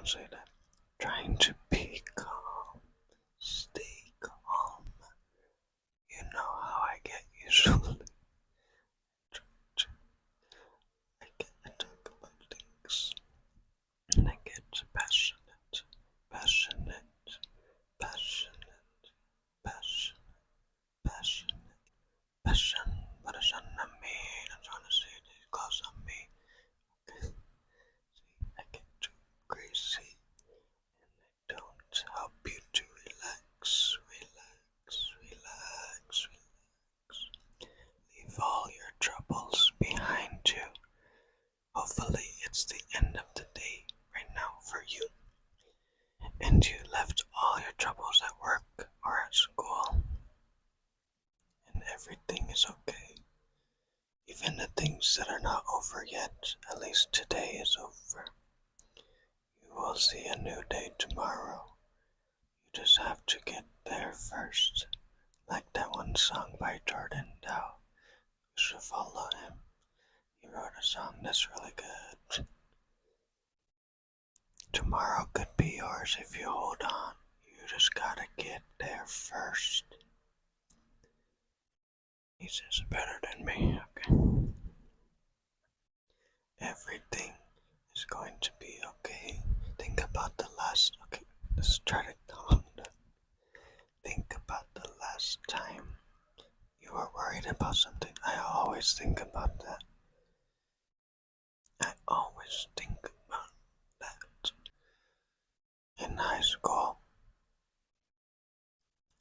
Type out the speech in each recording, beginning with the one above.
don't say that. Trying to be calm. Stay calm. You know how I get usually. I talk about things and I get passionate, passionate, passionate, passionate, passionate, passion. But it's on me. I'm trying to say it close on me. Okay. See, I get too crazy and I don't help you to relax, relax, relax, relax. Leave all your troubles behind you. Hopefully, it's the end of the day right now for you, and you left all your troubles at work or at school, and everything is okay. Even the things that are not over yet, at least today is over. You will see a new day tomorrow. You just have to get there first. Like that one song by Jordan Dow. You should follow him. He wrote a song that's really good. Tomorrow could be yours if you hold on. You just gotta get there first. He says better than me, okay? Everything is going to be okay. Think about the last, okay, let's try to calm down. Think about the last time you were worried about something. I always think about that. I always think about that. In high school,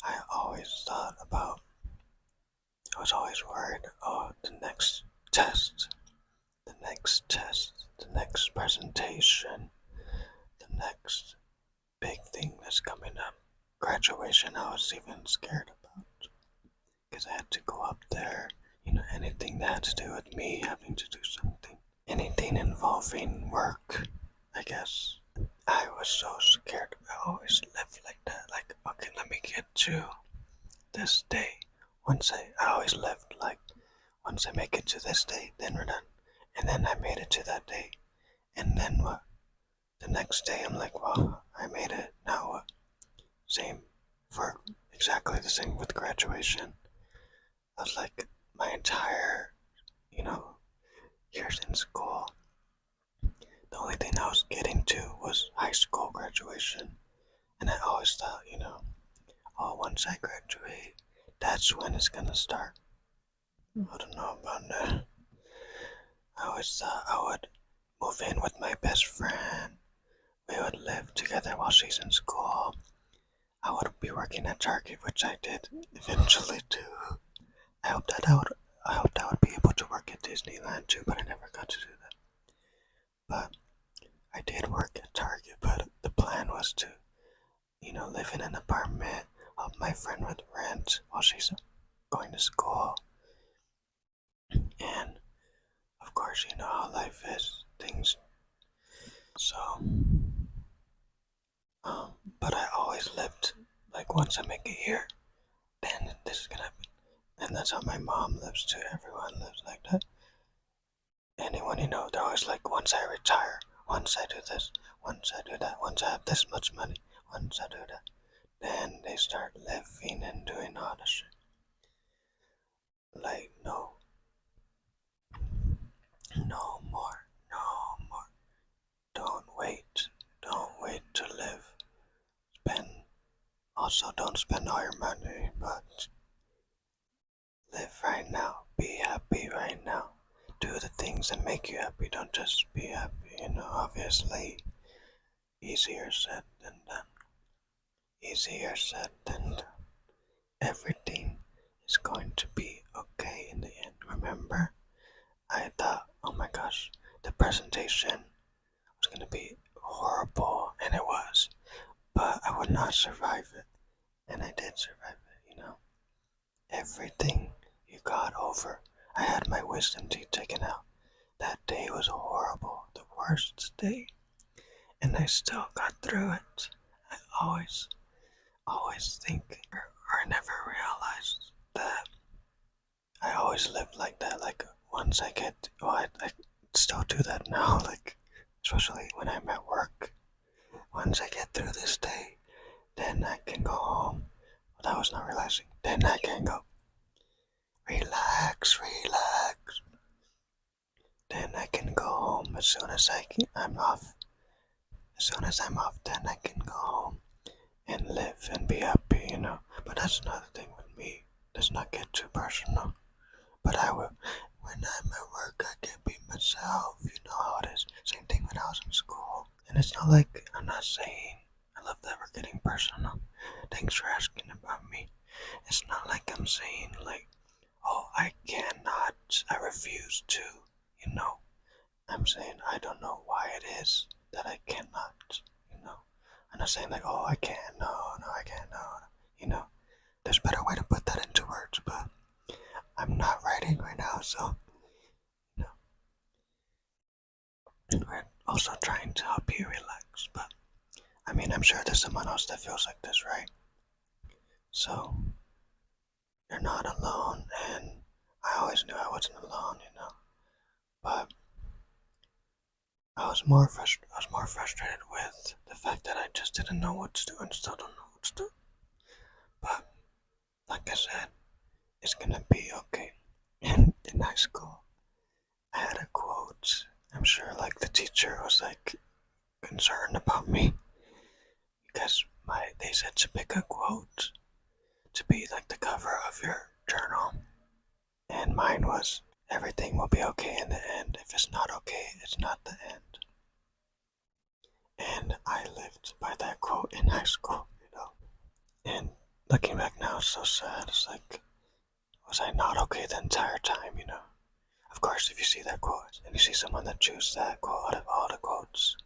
I always thought about, I was always worried, oh, the next test, the next test, the next presentation, the next big thing that's coming up. Graduation, I was even scared about because I had to go up there. Anything that had to do with me having to do something, anything involving work, I guess. I was so scared. I always lived like that. Like, okay, let me get to this day. I always lived like, once I make it to this day, then we're done. And then I made it to that day. And then what? The next day, I'm like, well, I made it. Now what? Same for exactly the same with graduation. I was like, my entire, years in school, the only thing I was getting to was high school graduation. And I always thought, oh, once I graduate, that's when it's gonna start. I don't know about that. I always thought I would move in with my best friend. We would live together while she's in school. I would be working at Target, which I did eventually too. I hoped I would be able to work at Disneyland too, but I never got to do that. But I did work at Target, but the plan was to, live in an apartment, help my friend with rent while she's going to school. And of course, you know how life is, things. So, but I always lived like, once I make it here, then this is gonna happen. And that's how my mom lives too. Everyone lives like that. Anyone they're always like, once I retire, once I do this, once I do that, once I have this much money, once I do that, then they start living and doing all the shit. Like, no. No more. No more. Don't wait. Don't wait to live. Also, don't spend all your money, but live right now. Be happy right now. Do the things that make you happy. Don't just be happy, obviously. Easier said than done. Easier said than done. Everything is going to be okay in the end. Remember, I thought, oh my gosh, the presentation was going to be horrible, and it was. But I would not survive it. And I did survive it, Everything you got over. I had my wisdom teeth taken out. That day was horrible, the worst day. And I still got through it. I always think, or I never realized that I always lived like that. Like, once I get, well, I still do that now, like, especially when I'm at work. once I get through this day, then I can go home. But I was not realizing. Then I can go. Relax, relax. Then I can go home as soon as I'm off. As soon as I'm off, then I can go home and live and be happy. But that's another thing with me. Let's not get too personal. But I will. When I'm at work, I can be myself. You know how it is. Same thing when I was in school. And it's not like I'm not saying. I love that we're getting personal. Thanks for asking about me. It's not like I'm saying like, oh, I cannot. I refuse to. You know. I'm saying I don't know why it is that I cannot. I'm not saying like, oh, I can't. No, I can't. No. There's a better way to put that into words, but I'm not writing right now, so we're also trying to help you relax. But I mean, I'm sure there's someone else that feels like this, right? So you're not alone, and I always knew I wasn't alone. But I was more frustrated with the fact that I just didn't know what to do and still don't know what to do. But like I said, it's gonna be okay. And in high school, I had a quote. I'm sure like the teacher was like concerned about me because they said to pick a quote to be like the cover of your journal, and mine was everything will be okay in the end. If it's not okay, it's not the end. And I lived by that quote in high school. And looking back now, it's so sad. It's like, was I not okay the entire time? Of course, if you see that quote and you see someone that chose that quote out of all the quotes,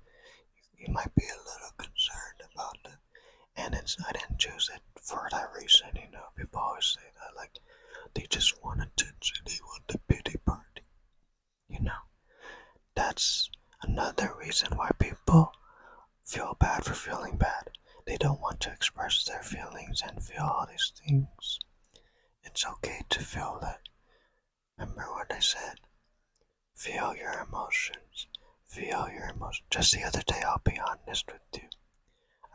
you might be a little concerned about it. And I didn't choose it for that reason. People always say that, like, they just want attention, they want the pity party. You know, that's another reason why people feel bad for feeling bad. They don't want to express their feelings and feel all these things. It's okay to feel that. Remember what I said? Feel your emotions. Feel your emotions. Just the other day, I'll be honest with you.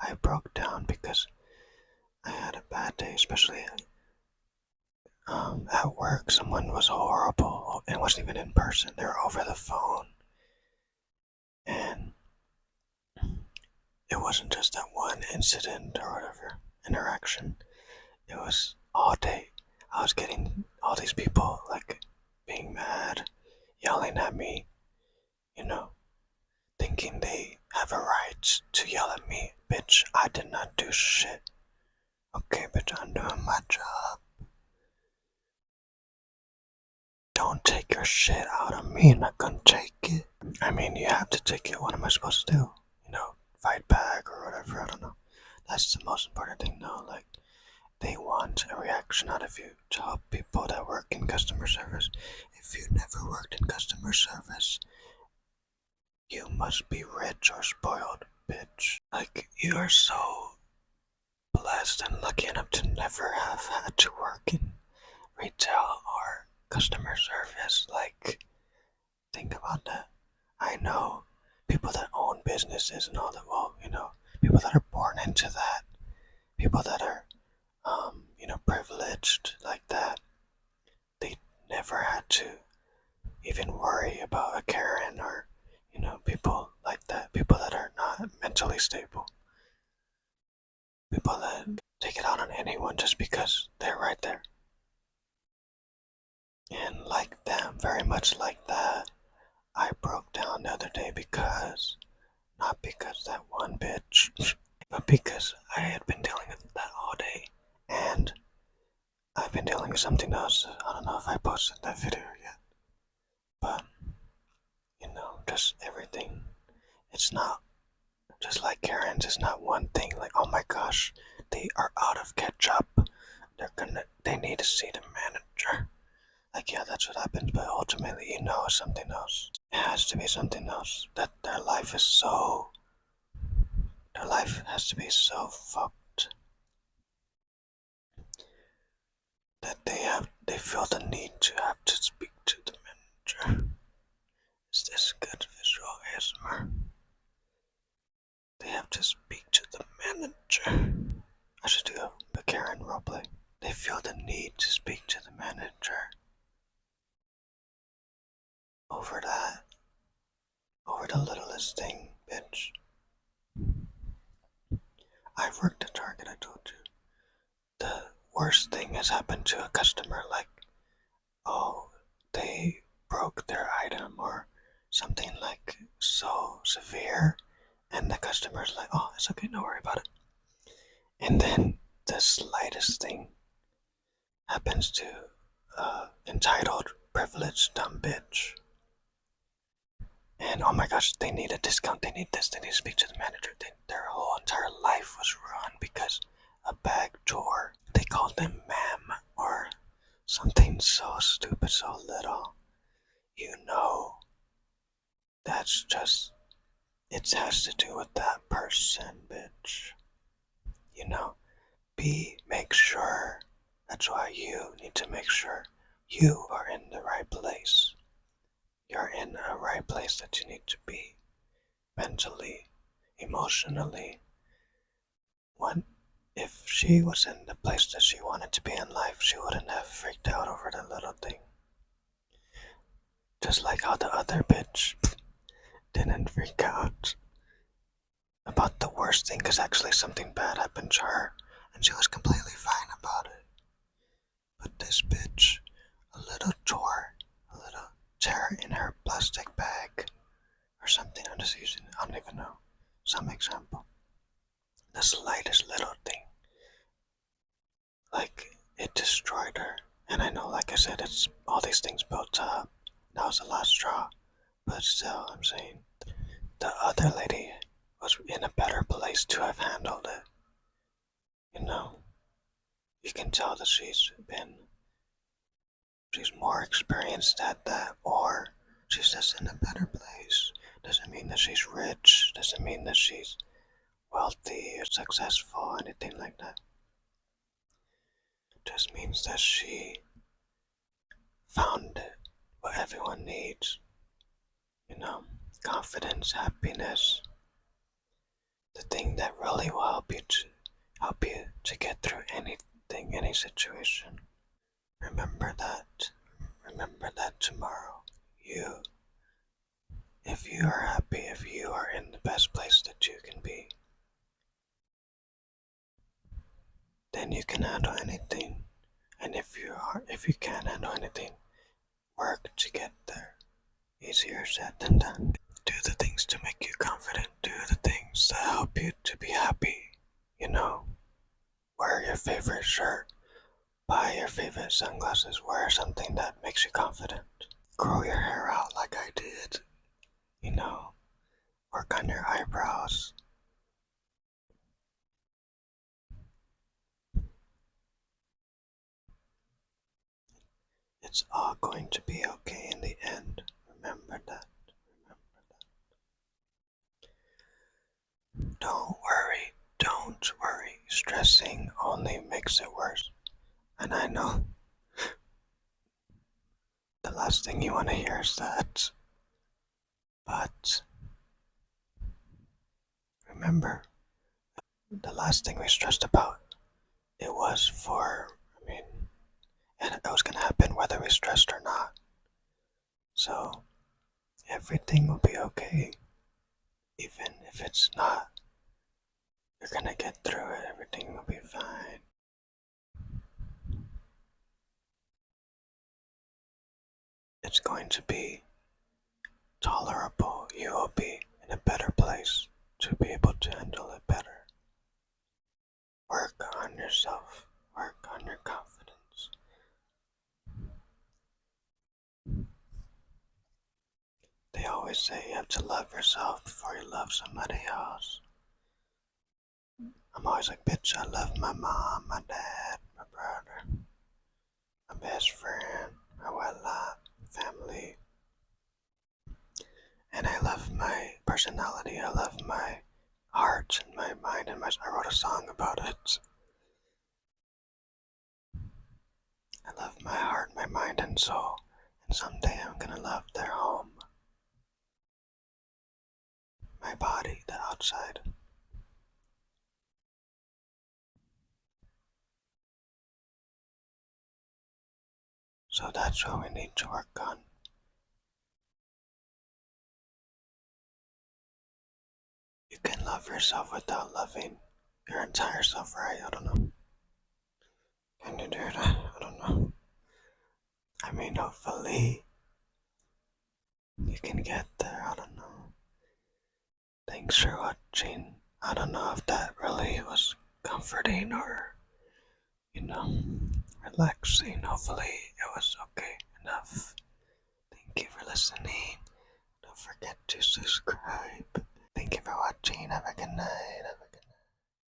I broke down because I had a bad day, especially at work. Someone was horrible. It wasn't even in person. They were over the phone. And it wasn't just that one incident or whatever, interaction. It was all day. I was getting all these people, like, being mad, yelling at me, you know, thinking they have a right to yell at me. Bitch, I did not do shit. Okay, bitch, I'm doing my job. Don't take your shit out of me. I'm not gonna take it. I mean, you have to take it. What am I supposed to do? Fight back or whatever. I don't know. That's the most important thing, though. Like, they want a reaction out of you to help people that work in customer service. If you never worked in customer service, you must be rich or spoiled, bitch. Like, you are so blessed and lucky enough to never have had to work in retail or customer service. Like, think about that. I know people that own businesses and all that, people that are born into that, people that are, privileged like that, they never had to even worry about a Karen or, people like that, people that are not mentally stable, people that take it out on anyone just because they're right there. And like them, very much like that, I broke down the other day not because that one bitch, but because I had been dealing with that all day. And I've been dealing with something else. I don't know if I posted that video yet. But, just everything. It's not just like Karen's. It's not one thing like, oh my gosh, they are out of ketchup. They need to see the manager. Like, yeah, that's what happened, but ultimately, it's something else. It has to be something else. That their life has to be so fucked that they feel the need to have to speak to the manager. Is this good visual ASMR? They have to speak to the manager. I should do a Karen roleplay. They feel the need to speak to the manager over that, over the littlest thing, bitch. I've worked at Target, I told you. The worst thing has happened to a customer, like, oh, they broke their item or something like so severe, and the customer's like, oh, it's okay, don't worry about it. And then the slightest thing happens to entitled, privileged, dumb bitch. And oh my gosh, they need a discount, they need this, they need to speak to the manager. Their whole entire life was ruined because a bag tore. They called them ma'am or something so stupid, so little. You know, that's just, it has to do with that person, bitch. You know, make sure. That's why you need to make sure you are in the right place. You're in a right place that you need to be. Mentally, emotionally. If she was in the place that she wanted to be in life, she wouldn't have freaked out over the little thing. Just like how the other bitch didn't freak out about the worst thing, because actually something bad happened to her, and she was completely fine about it. But this bitch, a little tear in her plastic bag, or something, I'm just using, I don't even know, some example. The slightest little thing, like, it destroyed her. And I know, like I said, it's all these things built up. That was the last straw. But still, I'm saying, the other lady was in a better place to have handled it. You know, you can tell that she's more experienced at that, or she's just in a better place. Doesn't mean that she's rich, doesn't mean that she's wealthy or successful, anything like that. It just means that she found what everyone needs. You know, confidence, happiness, the thing that really will help you to get through anything, any situation. Remember that. Remember that tomorrow, if you are happy, if you are in the best place that you can be, then you can handle anything. And if you can't handle anything, work to get there. Easier said than done. Do the things to make you confident. Do the things that help you to be happy. You know, wear your favorite shirt. Buy your favorite sunglasses. Wear something that makes you confident. Grow your hair out like I did. You know, work on your eyebrows. It's all going to be okay in the end. Remember that. Remember that. Don't worry. Don't worry. Stressing only makes it worse. And I know the last thing you want to hear is that. But remember, the last thing we stressed about, it was and it was gonna happen whether we stressed or not. So everything will be okay. Even if it's not, you're gonna get through it. Everything will be fine. It's going to be tolerable. You will be in a better place to be able to handle it better. Work on yourself. Work on your confidence. They always say you have to love yourself before you love somebody else. I'm always like, bitch, I love my mom, my dad, my brother, my best friend, my whatnot, family. And I love my personality, I love my heart and my mind, and I wrote a song about it. I love my heart, my mind, and soul, and someday I'm gonna love their home. My body, the outside. So that's what we need to work on. You can love yourself without loving your entire self, right? I don't know. Can you do that? I don't know. I mean, hopefully you can get there. I don't know. Thanks for watching. I don't know if that really was comforting or, you know, relaxing. Hopefully it was okay enough. Thank you for listening. Don't forget to subscribe. Thank you for watching. Have a good night.